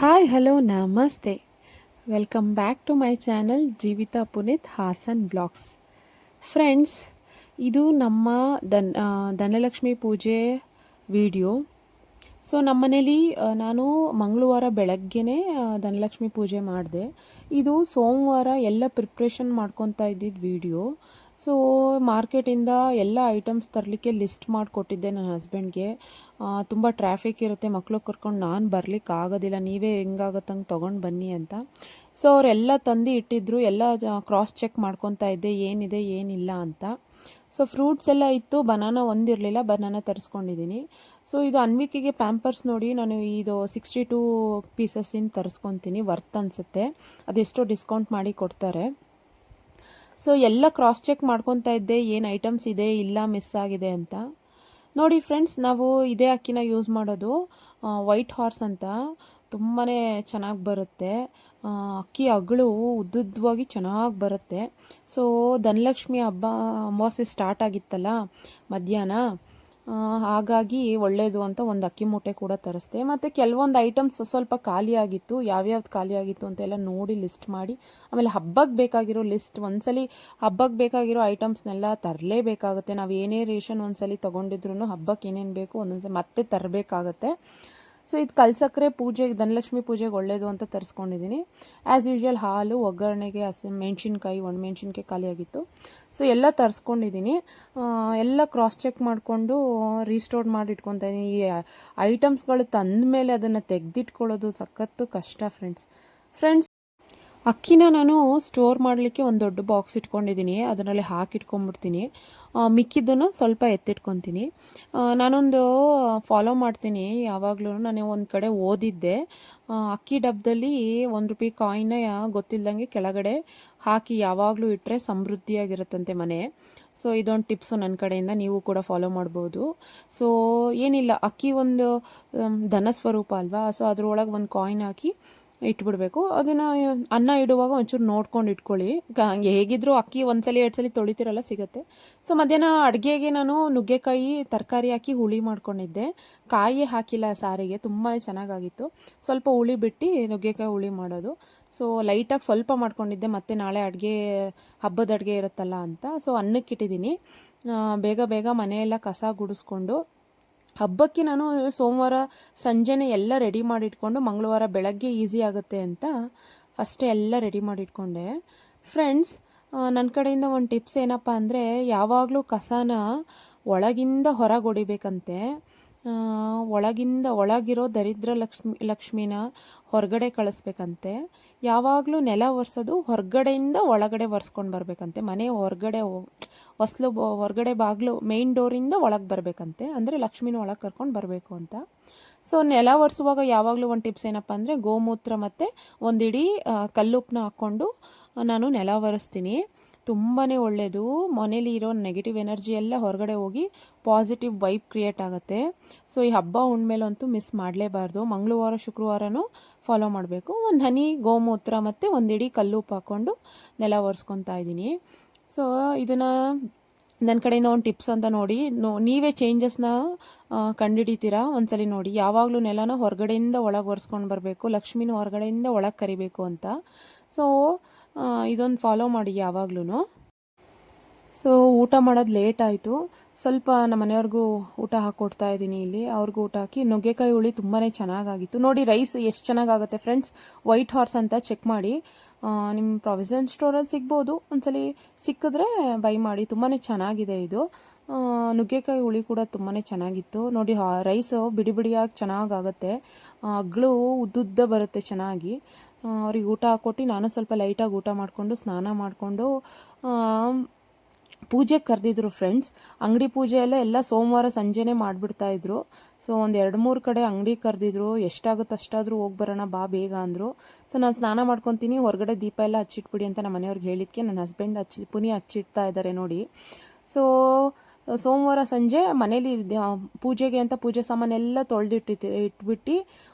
Hi hello ನಮಸ್ತೆ. Welcome back to my channel Jeevitha Puneeth Hassan blogs. Friends, ಇದು ನಮ್ಮ ಧನಲಕ್ಷ್ಮಿ ಪೂಜೆ ವಿಡಿಯೋ. ಸೊ ನಮ್ಮನೇಲಿ ನಾನು ಮಂಗಳವಾರ ಬೆಳಗ್ಗೆನೇ ಧನಲಕ್ಷ್ಮಿ ಪೂಜೆ ಮಾಡಿದೆ. ಇದು ಸೋಮವಾರ ಎಲ್ಲ ಪ್ರಿಪ್ರೇಷನ್ ಮಾಡ್ಕೊತಾ ಇದ್ದಿದ್ದು ವಿಡಿಯೋ. ಸೊ ಮಾರ್ಕೆಟಿಂದ ಎಲ್ಲ ಐಟಮ್ಸ್ ತರಲಿಕ್ಕೆ ಲಿಸ್ಟ್ ಮಾಡಿಕೊಟ್ಟಿದ್ದೆ ನನ್ನ ಹಸ್ಬೆಂಡ್ಗೆ. ತುಂಬ ಟ್ರಾಫಿಕ್ ಇರುತ್ತೆ, ಮಕ್ಕಳು ಕರ್ಕೊಂಡು ನಾನು ಬರಲಿಕ್ಕೆ ಆಗೋದಿಲ್ಲ, ನೀವೇ ಹೆಂಗಾಗತ್ತಂಗೆ ತೊಗೊಂಡು ಬನ್ನಿ ಅಂತ. ಸೊ ಅವರೆಲ್ಲ ತಂದು ಇಟ್ಟಿದ್ರು, ಎಲ್ಲ ಕ್ರಾಸ್ ಚೆಕ್ ಮಾಡ್ಕೊತಾ ಇದ್ದೆ ಏನಿದೆ ಏನಿಲ್ಲ ಅಂತ. ಸೊ ಫ್ರೂಟ್ಸ್ ಎಲ್ಲ ಇತ್ತು, ಬನಾನಾ ಒಂದಿರಲಿಲ್ಲ, ಬನಾನಾ ತರಿಸ್ಕೊಂಡಿದ್ದೀನಿ. ಸೊ ಇದು ಅನ್ವಿಕಿಗೆ ಪ್ಯಾಂಪರ್ಸ್ ನೋಡಿ ನಾನು ಇದು 62 ಪೀಸಸ್ಸಿಂದ ತರಿಸ್ಕೊತೀನಿ, ವರ್ತ್ ಅನಿಸುತ್ತೆ, ಅದೆಷ್ಟೋ ಡಿಸ್ಕೌಂಟ್ ಮಾಡಿ ಕೊಡ್ತಾರೆ. ಸೊ ಎಲ್ಲ ಕ್ರಾಸ್ ಚೆಕ್ ಮಾಡ್ಕೊತಾ ಇದ್ದೆ ಏನು ಐಟಮ್ಸ್ ಇದೆ ಇಲ್ಲ ಮಿಸ್ ಆಗಿದೆ ಅಂತ. ನೋಡಿ ಫ್ರೆಂಡ್ಸ್, ನಾವು ಇದೇ ಅಕ್ಕಿನ ಯೂಸ್ ಮಾಡೋದು, ವೈಟ್ ಹಾರ್ಸ್ ಅಂತ. ತುಂಬಾ ಚೆನ್ನಾಗಿ ಬರುತ್ತೆ, ಅಕ್ಕಿ ಅಗಳು ಉದ್ದುದ್ದವಾಗಿ ಚೆನ್ನಾಗಿ ಬರುತ್ತೆ. ಸೊ ಧನಲಕ್ಷ್ಮಿ ಹಬ್ಬ ಅಮಾವಾಸ್ಯೆ ಸ್ಟಾರ್ಟ್ ಆಗಿತ್ತಲ್ಲ ಮಧ್ಯಾಹ್ನ, ಹಾಗಾಗಿ ಒಳ್ಳೆಯದು ಅಂತ ಒಂದು ಅಕ್ಕಿ ಮೂಟೆ ಕೂಡ ತರಿಸ್ದೆ. ಮತ್ತು ಕೆಲವೊಂದು ಐಟಮ್ಸ್ ಸ್ವಲ್ಪ ಖಾಲಿಯಾಗಿತ್ತು, ಯಾವ್ಯಾವ್ದು ಖಾಲಿಯಾಗಿತ್ತು ಅಂತೆಲ್ಲ ನೋಡಿ ಲಿಸ್ಟ್ ಮಾಡಿ, ಆಮೇಲೆ ಹಬ್ಬಕ್ಕೆ ಬೇಕಾಗಿರೋ ಲಿಸ್ಟ್, ಒಂದ್ಸಲಿ ಹಬ್ಬಕ್ಕೆ ಬೇಕಾಗಿರೋ ಐಟಮ್ಸ್ನೆಲ್ಲ ತರಲೇಬೇಕಾಗುತ್ತೆ. ನಾವು ಏನೇ ರೇಷನ್ ಒಂದ್ಸಲಿ ತೊಗೊಂಡಿದ್ರು ಹಬ್ಬಕ್ಕೆ ಏನೇನು ಬೇಕು ಒಂದೊಂದ್ಸಲಿ ಮತ್ತೆ ತರಬೇಕಾಗತ್ತೆ. ಸೊ ಇದು ಕಲ್ಸಕ್ಕರೆ ಪೂಜೆಗೆ, ಧನಲಕ್ಷ್ಮಿ ಪೂಜೆಗೆ ಒಳ್ಳೆಯದು ಅಂತ ತರಿಸ್ಕೊಂಡಿದ್ದೀನಿ. ಆ್ಯಸ್ ಯೂಶ್ವಲ್ ಹಾಲು, ಒಗ್ಗರಣೆಗೆ ಮೆಣಸಿನ್ಕಾಯಿ, ಒಣಮೆಣಸಿನ್ಕಾಯಿ ಖಾಲಿಯಾಗಿತ್ತು. ಸೊ ಎಲ್ಲ ತರಿಸ್ಕೊಂಡಿದ್ದೀನಿ. ಎಲ್ಲ ಕ್ರಾಸ್ ಚೆಕ್ ಮಾಡಿಕೊಂಡು ರೀಸ್ಟೋರ್ ಮಾಡಿ ಇಟ್ಕೊತಾ ಇದ್ದೀನಿ. ಈ ಐಟಮ್ಸ್ಗಳು ತಂದ ಮೇಲೆ ಅದನ್ನು ತೆಗೆದಿಟ್ಕೊಳ್ಳೋದು ಸಖತ್ತು ಕಷ್ಟ ಫ್ರೆಂಡ್ಸ್. ಅಕ್ಕಿನ ನಾನು ಸ್ಟೋರ್ ಮಾಡಲಿಕ್ಕೆ ಒಂದು ದೊಡ್ಡ ಬಾಕ್ಸ್ ಇಟ್ಕೊಂಡಿದ್ದೀನಿ, ಅದರಲ್ಲಿ ಹಾಕಿಟ್ಕೊಂಡ್ಬಿಡ್ತೀನಿ. ಮಿಕ್ಕಿದ್ದನ್ನು ಸ್ವಲ್ಪ ಎತ್ತಿಟ್ಕೊತೀನಿ. ನಾನೊಂದು ಫಾಲೋ ಮಾಡ್ತೀನಿ ಯಾವಾಗಲೂ. ನಾನು ಒಂದು ಕಡೆ ಓದಿದ್ದೆ, ಅಕ್ಕಿ ಡಬ್ಬದಲ್ಲಿ ₹1 ಕಾಯಿನ್ನ ಗೊತ್ತಿಲ್ಲದಂಗೆ ಕೆಳಗಡೆ ಹಾಕಿ ಯಾವಾಗಲೂ ಇಟ್ಟರೆ ಸಮೃದ್ಧಿಯಾಗಿರುತ್ತಂತೆ ಮನೆ. ಸೊ ಇದೊಂದು ಟಿಪ್ಸು ನನ್ನ ಕಡೆಯಿಂದ, ನೀವು ಕೂಡ ಫಾಲೋ ಮಾಡ್ಬೋದು. ಸೊ ಏನಿಲ್ಲ, ಅಕ್ಕಿ ಒಂದು ಧನ ಸ್ವರೂಪ ಅಲ್ವಾ, ಸೊ ಅದರೊಳಗೆ ಒಂದು ಕಾಯಿನ್ ಹಾಕಿ ಇಟ್ಬಿಡ್ಬೇಕು. ಅದನ್ನು ಅನ್ನ ಇಡುವಾಗ ಒಂಚೂರು ನೋಡ್ಕೊಂಡು ಇಟ್ಕೊಳ್ಳಿ. ಹೇಗಿದ್ರು ಅಕ್ಕಿ ಒಂದ್ಸಲಿ 2 ಸಲ ತೊಳಿತಿರಲ್ಲ, ಸಿಗುತ್ತೆ. ಸೊ ಮಧ್ಯಾಹ್ನ ಅಡುಗೆಗೆ ನಾನು ನುಗ್ಗೆಕಾಯಿ ತರಕಾರಿ ಹಾಕಿ ಹುಳಿ ಮಾಡ್ಕೊಂಡಿದ್ದೆ, ಕಾಯಿ ಹಾಕಿಲ್ಲ ಸಾರಿಗೆ, ತುಂಬಾ ಚೆನ್ನಾಗಾಗಿತ್ತು. ಸ್ವಲ್ಪ ಹುಳಿ ಬಿಟ್ಟು ನುಗ್ಗೆಕಾಯಿ ಹುಳಿ ಮಾಡೋದು. ಸೊ ಲೈಟಾಗಿ ಸ್ವಲ್ಪ ಮಾಡ್ಕೊಂಡಿದ್ದೆ, ಮತ್ತು ನಾಳೆ ಹಬ್ಬದ ಅಡುಗೆ ಇರುತ್ತಲ್ಲ ಅಂತ. ಸೊ ಅನ್ನಕ್ಕೆ ಇಟ್ಟಿದ್ದೀನಿ. ಬೇಗ ಬೇಗ ಮನೆಯೆಲ್ಲ ಕಸ ಗುಡಿಸ್ಕೊಂಡು, ಹಬ್ಬಕ್ಕೆ ನಾನು ಸೋಮವಾರ ಸಂಜೆನೇ ಎಲ್ಲ ರೆಡಿ ಮಾಡಿಟ್ಕೊಂಡು ಮಂಗಳವಾರ ಬೆಳಗ್ಗೆ ಈಸಿ ಆಗುತ್ತೆ ಅಂತ ಫಸ್ಟೇ ಎಲ್ಲ ರೆಡಿ ಮಾಡಿಟ್ಕೊಂಡೆ. ಫ್ರೆಂಡ್ಸ್, ನನ್ನ ಕಡೆಯಿಂದ ಒಂದು ಟಿಪ್ಸ್ ಏನಪ್ಪ ಅಂದರೆ, ಯಾವಾಗಲೂ ಕಸನ ಒಳಗಿಂದ ಹೊರಗೆ ಹೊಡಿಬೇಕಂತೆ. ಒಳಗಿರೋ ದರಿದ್ರ ಲಕ್ಷ್ಮಿನ ಹೊರಗಡೆ ಕಳಿಸ್ಬೇಕಂತೆ. ಯಾವಾಗಲೂ ನೆಲ ಒರೆಸೋದು ಹೊರಗಡೆಯಿಂದ ಒಳಗಡೆ ಒರೆಸ್ಕೊಂಡು ಬರಬೇಕಂತೆ. ಮನೆ ಹೊರಗಡೆ ಬಾಗಿಲು ಮೇಯ್ನ್ ಡೋರಿಂದ ಒಳಗೆ ಬರಬೇಕಂತೆ, ಅಂದರೆ ಲಕ್ಷ್ಮಿನ ಒಳಗೆ ಕರ್ಕೊಂಡು ಬರಬೇಕು ಅಂತ. ಸೊ ನೆಲ ಒರೆಸುವಾಗ ಯಾವಾಗಲೂ ಒಂದು ಟಿಪ್ಸ್ ಏನಪ್ಪ ಅಂದರೆ, ಗೋಮೂತ್ರ ಮತ್ತು ಒಂದಿಡೀ ಕಲ್ಲುಪ್ಪನ್ನ ಹಾಕ್ಕೊಂಡು ನಾನು ನೆಲ ಒರೆಸ್ತೀನಿ. ತುಂಬಾ ಒಳ್ಳೆಯದು, ಮನೇಲಿ ಇರೋ ನೆಗೆಟಿವ್ ಎನರ್ಜಿ ಎಲ್ಲ ಹೊರಗಡೆ ಹೋಗಿ ಪಾಸಿಟಿವ್ ವೈಬ್ ಕ್ರಿಯೇಟ್ ಆಗುತ್ತೆ. ಸೊ ಈ ಹಬ್ಬ ಉಣ್ಮೇಲಂತೂ ಮಿಸ್ ಮಾಡಲೇಬಾರ್ದು. ಮಂಗಳವಾರ ಶುಕ್ರವಾರನೂ ಫಾಲೋ ಮಾಡಬೇಕು. ಒಂದು ಹನಿ ಗೋಮೂತ್ರ ಮತ್ತು ಒಂದಿಡೀ ಕಲ್ಲುಪ್ಪು ಹಾಕ್ಕೊಂಡು ನೆಲ ಒರೆಸ್ಕೊತಾ ಇದ್ದೀನಿ. ಸೊ ಇದನ್ನು ನನ್ನ ಕಡೆಯಿಂದ ಒಂದು ಟಿಪ್ಸ್ ಅಂತ ನೋಡಿ, ನೀವೇ ಚೇಂಜಸ್ನ ಕಂಡುಹಿಡಿತೀರಾ ಒಂದ್ಸಲಿ ನೋಡಿ. ಯಾವಾಗಲೂ ನೆಲನ ಹೊರಗಡೆಯಿಂದ ಒಳಗೆ ಒರೆಸ್ಕೊಂಡು ಬರಬೇಕು, ಲಕ್ಷ್ಮಿನೂ ಹೊರಗಡೆಯಿಂದ ಒಳಗೆ ಕರಿಬೇಕು ಅಂತ. ಸೊ ಇದೊಂದು ಫಾಲೋ ಮಾಡಿ ಯಾವಾಗ್ಲೂ. ಸೊ ಊಟ ಮಾಡೋದು ಲೇಟ್ ಆಯಿತು, ಸ್ವಲ್ಪ ನಮ್ಮ ಮನೆಯವ್ರಿಗೂ ಊಟ ಹಾಕ್ಕೊಡ್ತಾ ಇದ್ದೀನಿ ಇಲ್ಲಿ. ಅವ್ರಿಗೂ ಊಟ ಹಾಕಿ, ನುಗ್ಗೆಕಾಯಿ ಹುಳಿ ತುಂಬಾ ಚೆನ್ನಾಗಾಗಿತ್ತು ನೋಡಿ. ರೈಸ್ ಎಷ್ಟು ಚೆನ್ನಾಗಾಗುತ್ತೆ ಫ್ರೆಂಡ್ಸ್. ವೈಟ್ ಹಾರ್ಸ್ ಅಂತ ಚೆಕ್ ಮಾಡಿ, ನಿಮ್ಮ ಪ್ರಾವಿಷನ್ ಸ್ಟೋರಲ್ಲಿ ಸಿಗ್ಬೋದು, ಒಂದ್ಸಲಿ ಸಿಕ್ಕಿದ್ರೆ ಬೈ ಮಾಡಿ. ತುಂಬಾ ಚೆನ್ನಾಗಿದೆ ಇದು. ನುಗ್ಗೆಕಾಯಿ ಹುಳಿ ಕೂಡ ತುಂಬಾ ಚೆನ್ನಾಗಿತ್ತು ನೋಡಿ. ರೈಸು ಬಿಡಿ ಬಿಡಿಯಾಗಿ ಚೆನ್ನಾಗಾಗುತ್ತೆ, ಅಗ್ಳು ಉದ್ದುದ್ದ ಬರುತ್ತೆ ಚೆನ್ನಾಗಿ. ಅವ್ರಿಗೆ ಊಟ ಹಾಕ್ಕೊಟ್ಟು ನಾನು ಸ್ವಲ್ಪ ಲೈಟಾಗಿ ಊಟ ಮಾಡಿಕೊಂಡು ಸ್ನಾನ ಮಾಡಿಕೊಂಡು ಪೂಜೆಗೆ ಕರೆದಿದ್ರು ಫ್ರೆಂಡ್ಸ್. ಅಂಗಡಿ ಪೂಜೆ ಎಲ್ಲ ಸೋಮವಾರ ಸಂಜೆನೇ ಮಾಡಿಬಿಡ್ತಾಯಿದ್ರು. ಸೊ ಒಂದು 2-3 ಕಡೆ ಅಂಗಡಿ ಕರೆದಿದ್ರು. ಎಷ್ಟಾಗುತ್ತೆ ಅಷ್ಟಾದರೂ ಹೋಗಿ ಬರೋಣ ಬಾ ಬೇಗ ಅಂದರು. ಸೊ ನಾನು ಸ್ನಾನ ಮಾಡ್ಕೊತೀನಿ, ಹೊರಗಡೆ ದೀಪ ಎಲ್ಲ ಹಚ್ಚಿಟ್ಬಿಡಿ ಅಂತ ನಮ್ಮ ಮನೆಯವ್ರಿಗೆ ಹೇಳಿದ್ಕೆ ನನ್ನ ಹಸ್ಬೆಂಡ್ ಹಚ್ಚಿಡ್ತಾ ಇದ್ದಾರೆ ನೋಡಿ. ಸೊ ಸೋಮವಾರ ಸಂಜೆ ಮನೇಲಿ ಪೂಜೆಗೆ ಅಂತ ಪೂಜೆ ಸಾಮಾನೆಲ್ಲ ಇಟ್ಬಿಟ್ಟು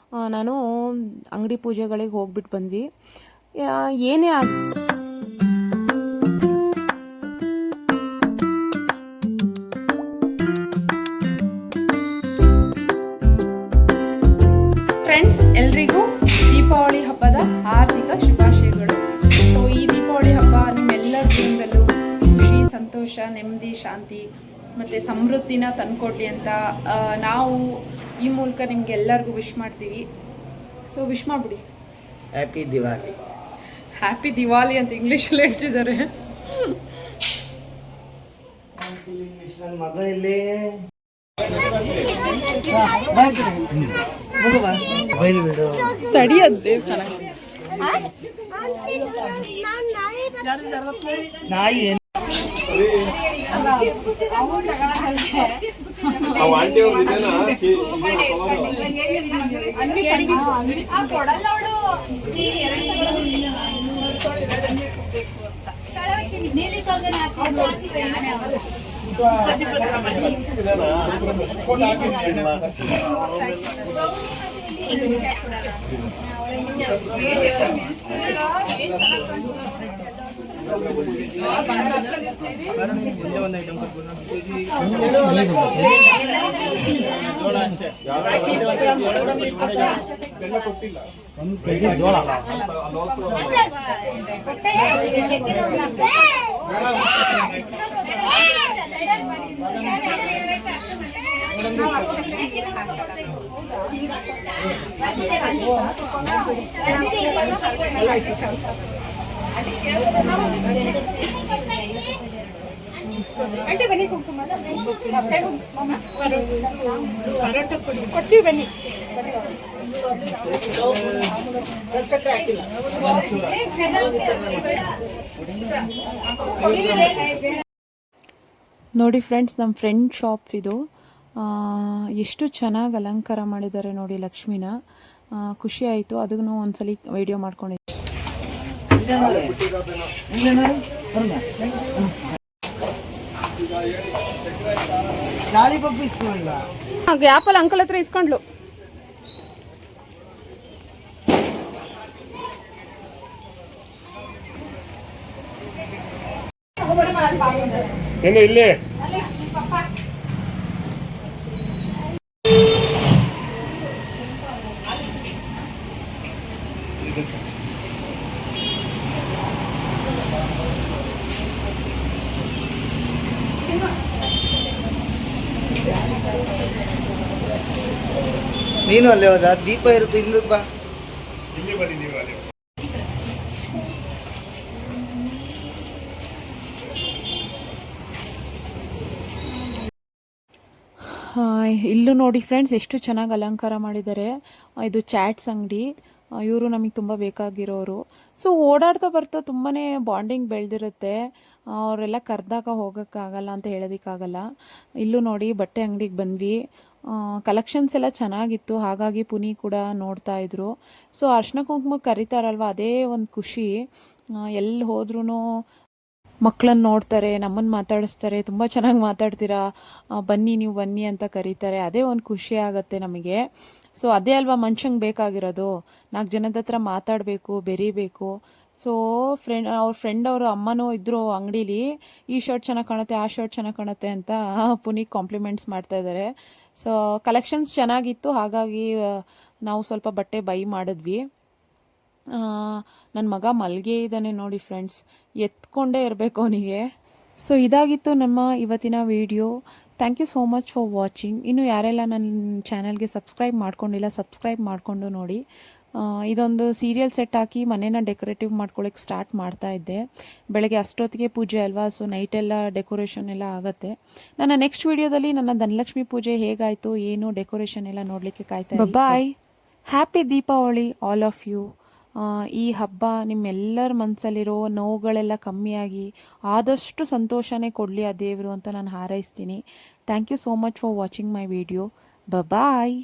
ನಾನು ಅಂಗಡಿ ಪೂಜೆಗಳಿಗೆ ಹೋಗ್ಬಿಟ್ಟು ಬಂದ್ವಿ. ಏನೇ ಫ್ರೆಂಡ್ಸ್, ಎಲ್ರಿಗೂ ದೀಪಾವಳಿ ಹಬ್ಬದ ಹಾರ್ದಿಕ ಶುಭಾಶಯಗಳು. ಸೊ ಈ ದೀಪಾವಳಿ ಹಬ್ಬ ನಿಮ್ಮೆಲ್ಲರ ಜೀವನದಲ್ಲೂ ಖುಷಿ, ಸಂತೋಷ, ನೆಮ್ಮದಿ, ಶಾಂತಿ ಮತ್ತು ಸಮೃದ್ಧಿನ ತಂದುಕೊಡ್ಲಿ ಅಂತ ನಾವು ಈ ಮೂಲಕ ನಿಮ್ಗೆಲ್ಲರಿಗೂ ವಿಶ್ ಮಾಡ್ತೀವಿ. ಸೊ ವಿಶ್ ಮಾಡಿಬಿಡಿ. ಹ್ಯಾಪಿ ದಿವಾಲಿ. ಹ್ಯಾಪಿ ದಿವಾಲಿ ಅಂತ ಇಂಗ್ಲೀಷಲ್ಲಿ ಹೇಳ್ತಿದ್ದಾರೆ. ನನ್ನ ಮಗ ಇಲ್ಲಿ ತಡಿಯದ್ದೇ ಚೆನ್ನಾಗಿ ನಾಯಿ అంటే ಬನ್ನಿ ಕುಂಕುಮ ಕೊಡ್ತೀವಿ ಬನ್ನಿ. ನೋಡಿ ಫ್ರೆಂಡ್ಸ್, ನಮ್ಮ ಫ್ರೆಂಡ್ ಶಾಪ್ ಇದು. ಎಷ್ಟು ಚೆನ್ನಾಗಿ ಅಲಂಕಾರ ಮಾಡಿದ್ದಾರೆ ನೋಡಿ ಲಕ್ಷ್ಮಿನ. ಖುಷಿ ಆಯಿತು. ಅದನ್ನು ಒಂದ್ಸಲಿ ವಿಡಿಯೋ ಮಾಡ್ಕೊಂಡಿದ್ದೆ. ಗ್ಯಾಪಲ್ಲಿ ಅಂಕಲ್ ಹತ್ರ ಇಸ್ಕೊಂಡ್ಲು. ಇಲ್ಲಿ ನೀನು ಅಲ್ಲೇ ಹೋದ ದೀಪ ಇರುತ್ತೆ ಹಿಂದಕ್ಕೆ ಬಾ. ಇಲ್ಲಿ ಬಂದಿದ್ದೀವಿ ಅಲ್ಲಿ. ಇಲ್ಲೂ ನೋಡಿ ಫ್ರೆಂಡ್ಸ್, ಎಷ್ಟು ಚೆನ್ನಾಗಿ ಅಲಂಕಾರ ಮಾಡಿದ್ದಾರೆ. ಇದು ಚಾಟ್ಸ್ ಅಂಗಡಿ. ಇವರು ನಮಗೆ ತುಂಬ ಬೇಕಾಗಿರೋರು. ಸೊ ಓಡಾಡ್ತಾ ಬರ್ತಾ ತುಂಬಾ ಬಾಂಡಿಂಗ್ ಬೆಳೆದಿರುತ್ತೆ. ಅವರೆಲ್ಲ ಕರೆದಾಗ ಹೋಗೋಕ್ಕಾಗಲ್ಲ ಅಂತ ಹೇಳೋದಕ್ಕಾಗಲ್ಲ. ಇಲ್ಲೂ ನೋಡಿ ಬಟ್ಟೆ ಅಂಗಡಿಗೆ ಬಂದ್ವಿ. ಕಲೆಕ್ಷನ್ಸ್ ಎಲ್ಲ ಚೆನ್ನಾಗಿತ್ತು, ಹಾಗಾಗಿ ಪುನಿ ಕೂಡ ನೋಡ್ತಾ ಇದ್ರು. ಸೊ ಅರ್ಶಿನ ಕುಂಕುಮಕ್ಕೆ ಕರೀತಾರಲ್ವ, ಅದೇ ಒಂದು ಖುಷಿ. ಎಲ್ಲಿ ಹೋದ್ರೂ ಮಕ್ಕಳನ್ನ ನೋಡ್ತಾರೆ, ನಮ್ಮನ್ನು ಮಾತಾಡಿಸ್ತಾರೆ, ತುಂಬ ಚೆನ್ನಾಗಿ ಮಾತಾಡ್ತೀರಾ, ಬನ್ನಿ ನೀವು ಬನ್ನಿ ಅಂತ ಕರೀತಾರೆ. ಅದೇ ಒಂದು ಖುಷಿ ಆಗುತ್ತೆ ನಮಗೆ. ಸೊ ಅದೇ ಅಲ್ವಾ ಮನುಷ್ಯಂಗೆ ಬೇಕಾಗಿರೋದು. 4 ಜನದ ಹತ್ರ ಮಾತಾಡಬೇಕು, ಬೆರೀಬೇಕು. ಸೊ ಅವ್ರ ಫ್ರೆಂಡ್ ಅವರು ಅಮ್ಮನೂ ಇದ್ದರು ಅಂಗಡೀಲಿ. ಈ ಶರ್ಟ್ ಚೆನ್ನಾಗಿ ಕಾಣುತ್ತೆ, ಆ ಶರ್ಟ್ ಚೆನ್ನಾಗಿ ಕಾಣುತ್ತೆ ಅಂತ ಪುನಿಗೆ ಕಾಂಪ್ಲಿಮೆಂಟ್ಸ್ ಮಾಡ್ತಾ ಇದ್ದಾರೆ. ಸೊ ಕಲೆಕ್ಷನ್ಸ್ ಚೆನ್ನಾಗಿತ್ತು, ಹಾಗಾಗಿ ನಾವು ಸ್ವಲ್ಪ ಬಟ್ಟೆ ಬೈ ಮಾಡಿದ್ವಿ. ನನ್ನ ಮಗ ಮಲ್ಗೆ ಇದ್ದಾನೆ ನೋಡಿ ಫ್ರೆಂಡ್ಸ್, ಎತ್ಕೊಂಡೇ ಇರಬೇಕು ಅವನಿಗೆ. ಸೊ ಇದಾಗಿತ್ತು ನಮ್ಮ ಇವತ್ತಿನ video. Thank you so much for watching. ಇನ್ನು ಯಾರೆಲ್ಲ ನನ್ನ ಚಾನಲ್ಗೆ ಸಬ್ಸ್ಕ್ರೈಬ್ ಮಾಡ್ಕೊಂಡಿಲ್ಲ, ಸಬ್ಸ್ಕ್ರೈಬ್ ಮಾಡಿಕೊಂಡು ನೋಡಿ. ಇದೊಂದು ಸೀರಿಯಲ್ ಸೆಟ್ ಹಾಕಿ ಮನೇನ ಡೆಕೋರೇಟಿವ್ ಮಾಡ್ಕೊಳ್ಳೋಕ್ಕೆ ಸ್ಟಾರ್ಟ್ ಮಾಡ್ತಾ ಇದ್ದೆ. ಬೆಳಗ್ಗೆ ಅಷ್ಟೊತ್ತಿಗೆ ಪೂಜೆ ಅಲ್ವಾ, ಸೊ ನೈಟೆಲ್ಲ ಡೆಕೋರೇಷನ್ ಎಲ್ಲ ಆಗುತ್ತೆ. ನನ್ನ ನೆಕ್ಸ್ಟ್ ವಿಡಿಯೋದಲ್ಲಿ ನನ್ನ ಧನಲಕ್ಷ್ಮಿ ಪೂಜೆ ಹೇಗಾಯಿತು, ಏನು ಡೆಕೋರೇಷನ್ ಎಲ್ಲ ನೋಡಲಿಕ್ಕೆ ಕಾಯ್ತಾ. Bye. Happy Deepavali all of you. ಈ ಹಬ್ಬ ನಿಮ್ಮೆಲ್ಲರ ಮನಸ್ಸಲ್ಲಿರೋ ನೋವುಗಳೆಲ್ಲ ಕಮ್ಮಿಯಾಗಿ ಆದಷ್ಟು ಸಂತೋಷನೇ ಕೊಡಲಿ ಆ ದೇವರು ಅಂತ ನಾನು ಹಾರೈಸ್ತೀನಿ. Thank you so much for watching my video. Bye.